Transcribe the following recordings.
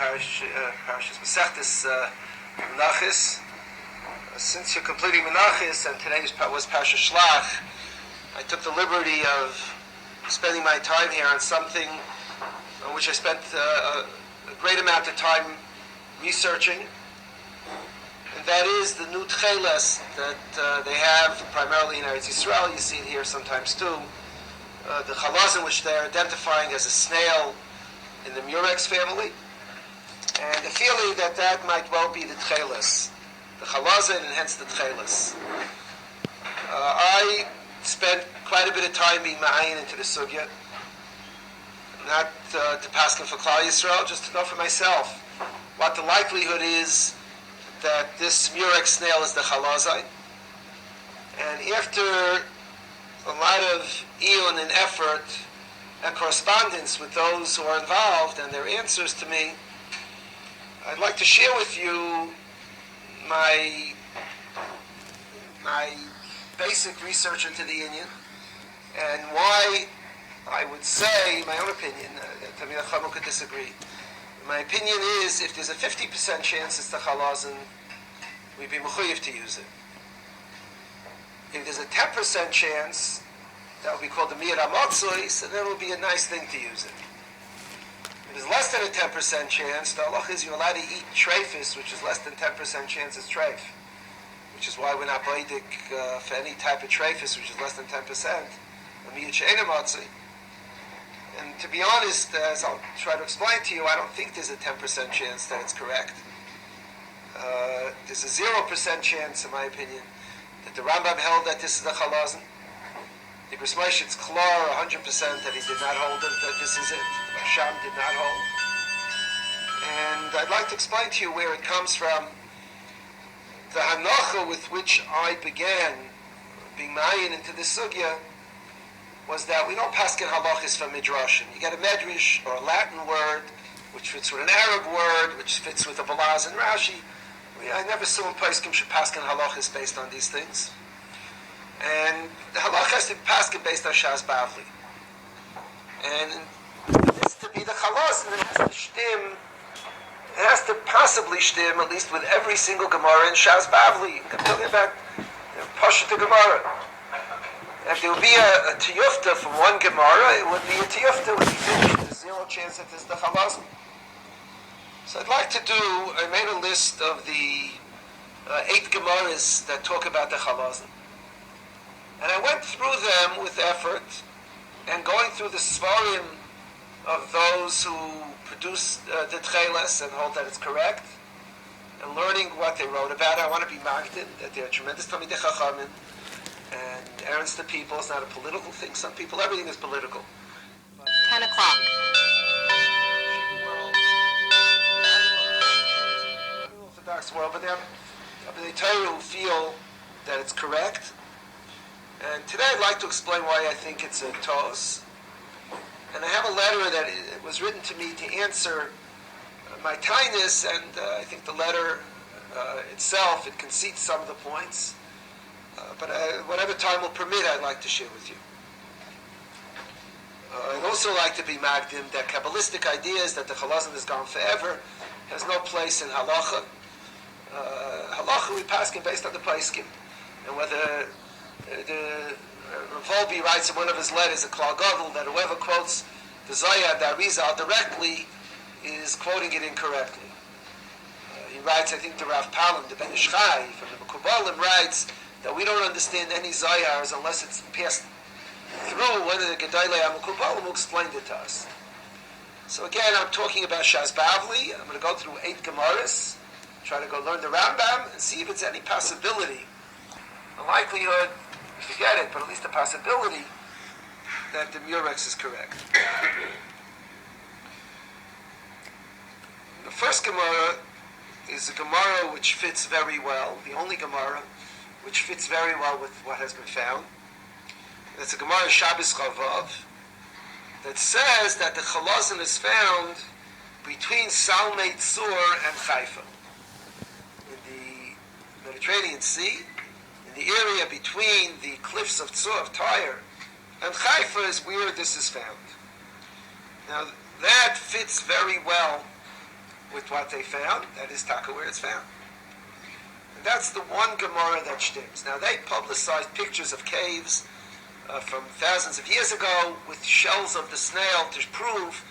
Parashas Masechtas Menachos. Since you're completing Menachos, and today was Parashas Shlach, I took the liberty of spending my time here on something on which I spent a great amount of time researching, and that is the new techeles that they have primarily in Israel. You see it here sometimes too. The chilazon, which they're identifying as a snail in the murex family, and the feeling that that might well be the techeles, the chilazon, and hence the techeles. I spent quite a bit of time being ma'ayin into the sugya, not to paskin for Klal Yisrael, just to know for myself what the likelihood is that this murex snail is the chilazon. And after a lot of iyun and effort and correspondence with those who are involved and their answers to me, I'd like to share with you my basic research into the Inyan and why I would say, in my own opinion, Tamir Chamo could disagree. My opinion is, if there's a 50% chance it's the chilazon, we'd be mechuyev to use it. If there's a 10% chance, that would be called the miyad amotzoi, so then it would be a nice thing to use it. If there's less than a 10% chance, the halach is you're allowed to eat treifis, which is less than 10% chance it's treif, which is why we're not boidik for any type of treifis, which is less than 10%, a miyad she'ein amotzoi. And to be honest, as I'll try to explain to you, I don't think there's a 10% chance that it's correct. There's a 0% chance, in my opinion, that the Rambam held that this is the chilazon. The Bris Moshe, it's klar 100% that he did not hold it, that this is it. The Masham did not hold. And I'd like to explain to you where it comes from. The hanacha with which I began being ma'ayin into this sugya was that we don't paskin halachis from midrashim. You get a medrash or a Latin word which fits with an Arab word, which fits with a Balaz and Rashi. I never saw in poskim should paskin halachis based on these things. And the halach has to be paskin based on Shas Bavli. And this to be the chilazon, it has to shtim, it has to possibly shtim, at least with every single Gemara in Shas Bavli. I'm talking about Pashat the Gemara. If there would be a tiyufta from one Gemara, it would be a tiyufta, it would be finished. There's zero chance that it's the chilazon. So I'd like to do, I made a list of the 8 Gemaras that talk about the chilazon. And I went through them with effort, and going through the svarim of those who produce the techeles and hold that it's correct, and learning what they wrote about. I want to be magdin, that they're tremendous Talmidei Chachamim, and errands to people. It's not a political thing. Some people, everything is political. 10 o'clock. Orthodox world, but they're Torah who feel that it's correct. And today I'd like to explain why I think it's a tos. And I have a letter that was written to me to answer my tinus, and I think the letter itself, it concedes some of the points. But whatever time will permit, I'd like to share with you. I'd also like to be magdim that Kabbalistic ideas that the chilazon is gone forever has no place in halacha. Halacha we paskin based on the paiskim, and whether the Volbi writes in one of his letters, a Klal Gadol, that whoever quotes the Zayah, the Arizal directly is quoting it incorrectly. He writes, I think the Rav Palim, the Ben Ishchai from the Mekubalim, writes that we don't understand any Zayahs unless it's passed through one of the Gedolei HaMekubalim who explained it to us. So again, I'm talking about Shas Bavli. I'm going to go through 8 Gemaras, try to go learn the Rambam, and see if it's any possibility, the likelihood, forget it, but at least a possibility that the murex is correct. The first Gemara is a Gemara which fits very well, the only Gemara which fits very well with what has been found. It's a Gemara Shabbos Chavav that says that the chilazon is found between Salmei Tzur and Haifa. In the Mediterranean Sea, in the area between the cliffs of Tzur, of Tyre, and Haifa is where this is found. Now, that fits very well with what they found, that is taka where it's found. And that's the one Gemara that shtims. Now they publicized pictures of caves from thousands of years ago with shells of the snail to prove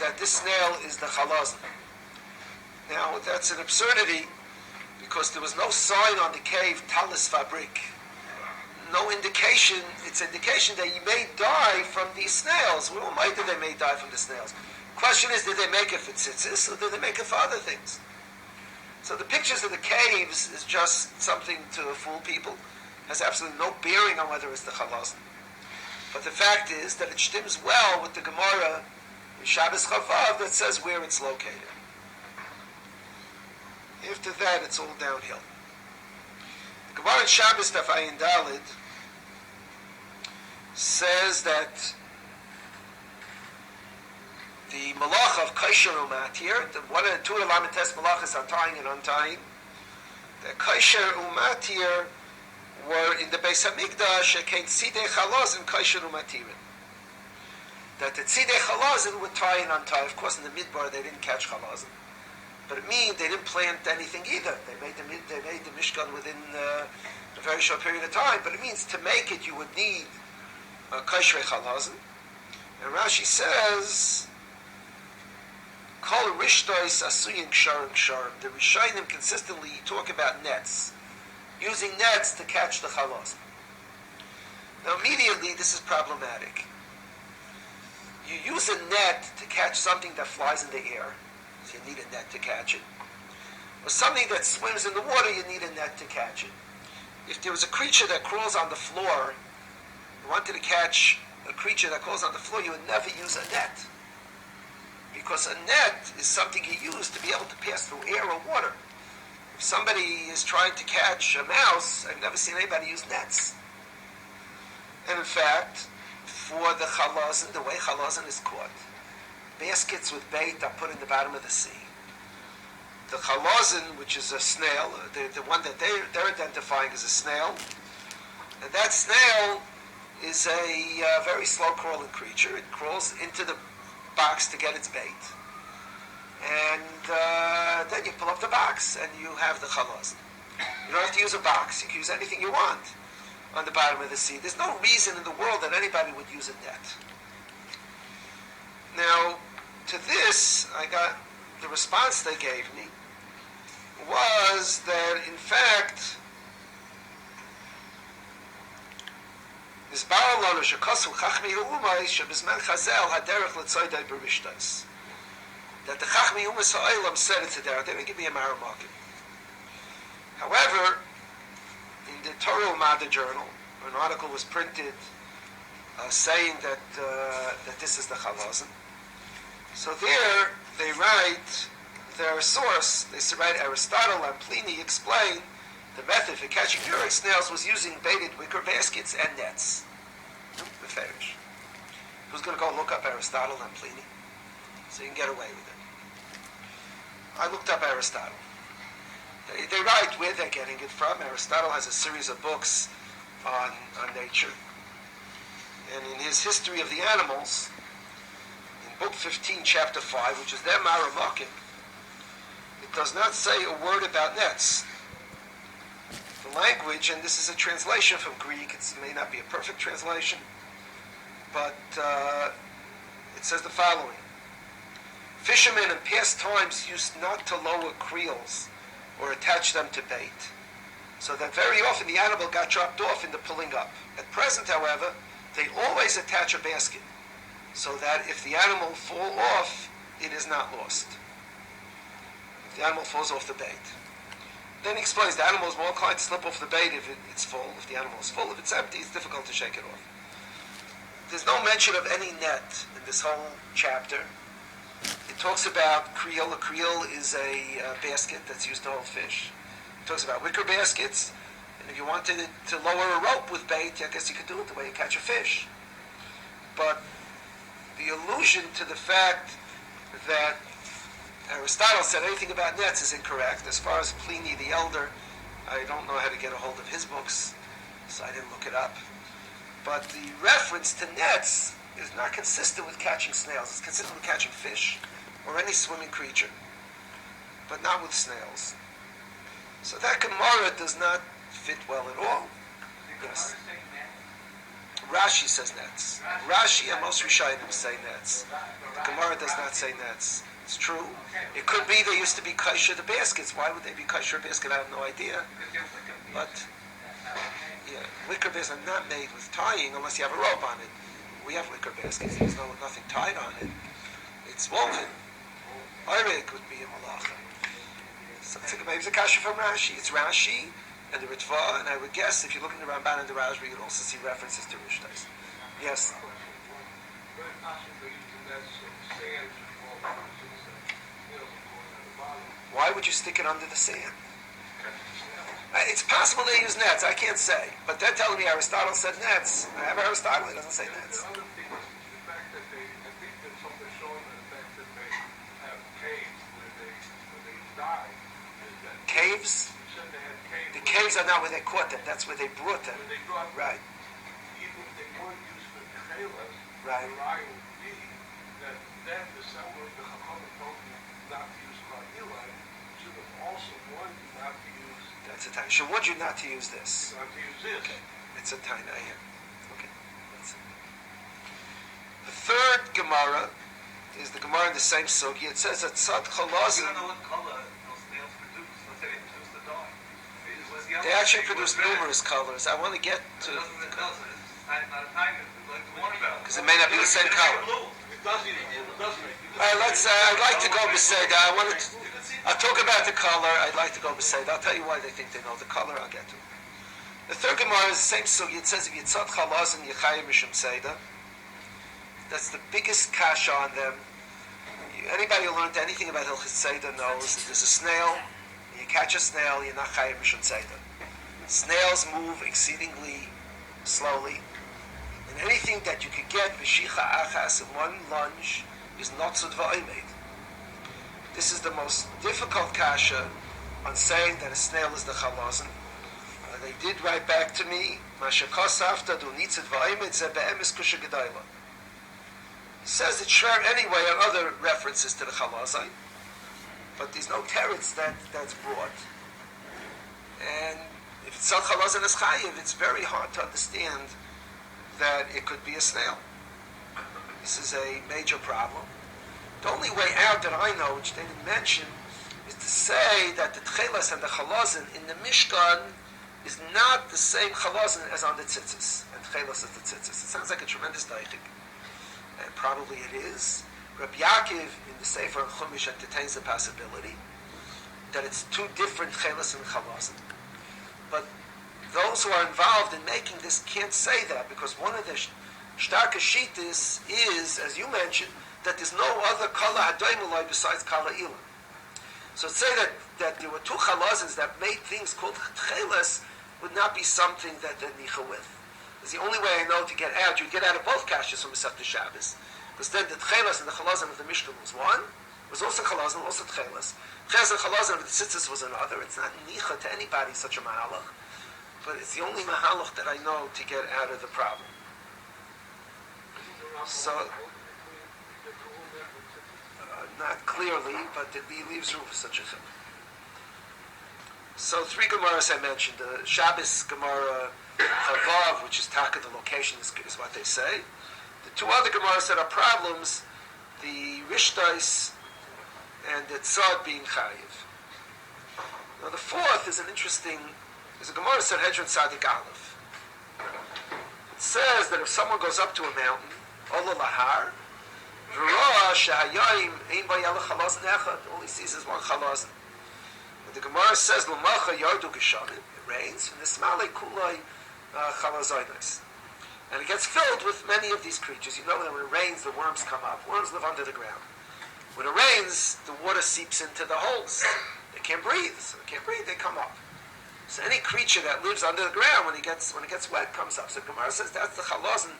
that this snail is the chilazon. Now that's an absurdity because there was no sign on the cave talis fabrik. No indication, it's indication that you may die from these snails. Well, why did they may die from the snails? Question is, did they make it for tzitzis or did they make it for other things? So the pictures of the caves is just something to fool people. Has absolutely no bearing on whether it's the chilazon. But the fact is that it stims well with the Gemara in Shabbos Chavav that says where it's located. After that, it's all downhill. The Gemara in Shabbos Daf Ayin Daled says that the malach of Kaisher Umatir, one of the two Elamites malachas are tying and untying, the Kaisher Umatir were in the Beis HaMikdash, came Tzidei Chalazon, Kaisher Umatirin. That the Tzidei Chalazon would tie and untie. Of course, in the Midbar they didn't catch Chalazon. But it means they didn't plant anything either. They made the Mishkan within a very short period of time. But it means to make it, you would need a Kaishrei Chalazon. And Rashi says, Kol Rishtois Asuyin Ksharim Ksharim. The Rishonim consistently talk about nets, using nets to catch the Chalazon. Now immediately this is problematic. You use a net to catch something that flies in the air, so you need a net to catch it. Or something that swims in the water, you need a net to catch it. If there was a creature that crawls on the floor, you wanted to catch a creature that crawls on the floor, you would never use a net. Because a net is something you use to be able to pass through air or water. If somebody is trying to catch a mouse, I've never seen anybody use nets. And in fact, for the chilazon, the way chilazon is caught, baskets with bait are put in the bottom of the sea. The chilazon, which is a snail, the one that they're identifying as a snail, and that snail is a very slow-crawling creature. It crawls into the box to get its bait. And then you pull up the box and you have the chilazon. You don't have to use a box. You can use anything you want on the bottom of the sea. There's no reason in the world that anybody would use a net. Now, to this, I got the response they gave me was that, in fact, that the Chachmei Umas Ha'olam said it's a derech. They didn't give me a maramakim. However, in the Torah Umada journal, an article was printed saying that this is the chilazon. So there they write their source. They write Aristotle and Pliny explain the method for catching murex snails was using baited wicker baskets and nets. The fetish. Who's going to go look up Aristotle and Pliny? So you can get away with it. I looked up Aristotle. They write where they're getting it from. Aristotle has a series of books on nature. And in his History of the Animals, in book 15, chapter 5, which is their maramakim, it does not say a word about nets. The language, and this is a translation from Greek, it may not be a perfect translation, but it says the following. Fishermen in past times used not to lower creels or attach them to bait, so that very often the animal got dropped off in the pulling up. At present, however, they always attach a basket, so that if the animal fall off, it is not lost. If the animal falls off the bait. Then he explains the animal is more inclined to slip off the bait if it's full. If the animal is full, if it's empty, it's difficult to shake it off. There's no mention of any net in this whole chapter. It talks about creel. A creel is a basket that's used to hold fish. It talks about wicker baskets. And if you wanted to lower a rope with bait, I guess you could do it the way you catch a fish. But the allusion to the fact that Aristotle said anything about nets is incorrect. As far as Pliny the Elder, I don't know how to get a hold of his books, so I didn't look it up. But the reference to nets is not consistent with catching snails. It's consistent with catching fish or any swimming creature. but not with snails. So that Gemara does not fit well at all. Yes. Rashi says nets. Rashi and most Rishonim say nets. The Gemara does not say nets. It's true. It could be they used to be kosher the baskets. Why would they be kosher a basket? I have no idea. But yeah, wicker baskets are not made with tying unless you have a rope on it. We have wicker baskets. There's nothing tied on it. It's woven. Oireg would be a malacha. So maybe it's a kasha from Rashi. It's Rashi and the Ritva, and I would guess if you look in the Ramban and the Rashba, you'll also see references to Rishtais. Yes. Why would you stick it under the sand? It's possible they use nets. I can't say, but they're telling me Aristotle said nets. I have Aristotle. He doesn't say nets. The other thing is the fact that I think that something showing the fact that they have caves where they die. Caves? The caves are not where they caught them. That's where they brought them. Right. Even if they weren't used for techeles, right. The lie would be that then the seller, the Hagoan told you not to use Eli, should have also warned you not to use. That's a time. Should warn you not to use this. Not to use this. Okay. It's a time I hear. Okay. That's it. The third Gemara is the Gemara in the same sugi. It says that Tzad Chalazon. You don't know what color those snails produce. Let's say they produce the dye. They actually produce numerous colors. I want to get to because it may not be the same color. It doesn't. All right, let's. I'd like to go beside that. I'll talk about the color. I'd like to go beside. I'll tell you why they think they know the color. I'll get to it. The third Gemara is the same sugi. It says if you tzad chilazon yechayim mishum seida. That's the biggest kasha on them. Anybody who learned anything about Hilchos Seida knows that there's a snail. You catch a snail, you're not chayim mishum seida. Snails move exceedingly slowly, and anything that you could get v'shicha achas in one lunge is notzud va'omed. This is the most difficult kasha on saying that a snail is the chilazon. They did write back to me, Masha kosafta du nitzud va'omed ze be'emes kusha gedayla. Says it's sure anyway on other references to the chilazon, but there's no teretz that's brought. And if it's tzad chilazon as chayiv, it's very hard to understand that it could be a snail. This is a major problem. The only way out that I know, which they didn't mention, is to say that the techeles and the chilazon in the Mishkan is not the same chilazon as on the tzitzis, and techeles is the tzitzis. It sounds like a tremendous daichik. And probably it is. Rabbi Yaakov in the Sefer and Chumash entertains the possibility that it's two different techeles and chilazon. But those who are involved in making this can't say that, because one of the starke shittis is, as you mentioned, that there's no other kala hadoimulai besides kala ilan. So to say that there were two chalazons that made things called techeles would not be something that they're nicha with. It's the only way I know to get out. You get out of both kashas from Masechta Shabbos, because then the techeles and the chalazon of the Mishkan was one. It was also chalazon, also techeles. Techeles and chalazon of the tzitzis was another. It's not nicha to anybody such a mahalach, but it's the only mahalach that I know to get out of the problem. So, not clearly, but it leaves room for such a thing. So 3 Gemaras I mentioned. The Shabbos Gemara Chavav, which is taka, the location is what they say. The 2 other Gemaras that are problems, the Rishtais and the Tzad being Chayiv. Now the 4th is an interesting, there's a Gemara Sanhedrin Tzadik Aleph. It says that if someone goes up to a mountain, Ola Lahar, all he sees is one chalazon. But the Gemara says, it rains, and the smale kulai chalazonos. And it gets filled with many of these creatures. You know that when it rains, the worms come up. Worms live under the ground. When it rains, the water seeps into the holes. They can't breathe. So they can't breathe, they come up. So any creature that lives under the ground, when it gets wet, comes up. So the Gemara says that's the chalazon